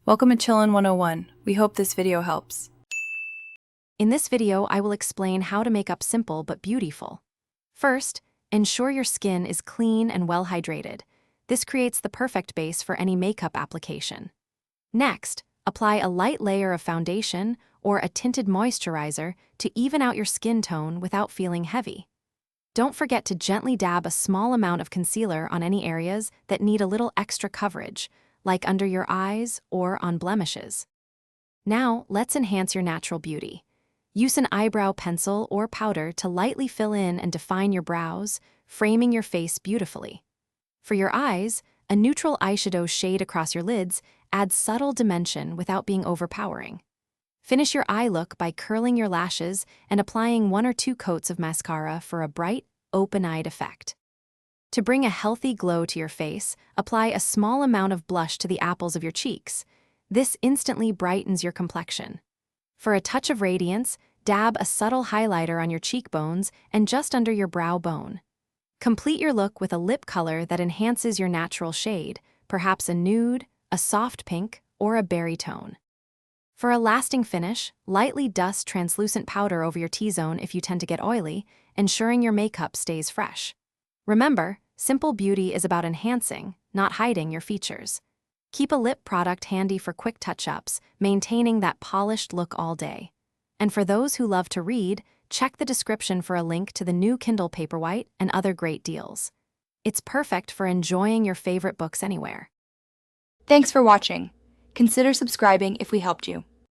Welcome to Chillin' 101. We hope this video helps. In this video, I will explain how to make up simple but beautiful. First, ensure your skin is clean and well hydrated. This creates the perfect base for any makeup application. Next, apply a light layer of foundation or a tinted moisturizer to even out your skin tone without feeling heavy. Don't forget to gently dab a small amount of concealer on any areas that need a little extra coverage, like under your eyes or on blemishes. Now, let's enhance your natural beauty. Use an eyebrow pencil or powder to lightly fill in and define your brows, framing your face beautifully. For your eyes, a neutral eyeshadow shade across your lids adds subtle dimension without being overpowering. Finish your eye look by curling your lashes and applying 1 or 2 coats of mascara for a bright, open-eyed effect. To bring a healthy glow to your face, apply a small amount of blush to the apples of your cheeks. This instantly brightens your complexion. For a touch of radiance, dab a subtle highlighter on your cheekbones and just under your brow bone. Complete your look with a lip color that enhances your natural shade, perhaps a nude, a soft pink, or a berry tone. For a lasting finish, lightly dust translucent powder over your T-zone if you tend to get oily, ensuring your makeup stays fresh. Remember, simple beauty is about enhancing, not hiding your features. Keep a lip product handy for quick touch-ups, maintaining that polished look all day. And for those who love to read, check the description for a link to the new Kindle Paperwhite and other great deals. It's perfect for enjoying your favorite books anywhere. Thanks for watching. Consider subscribing if we helped you.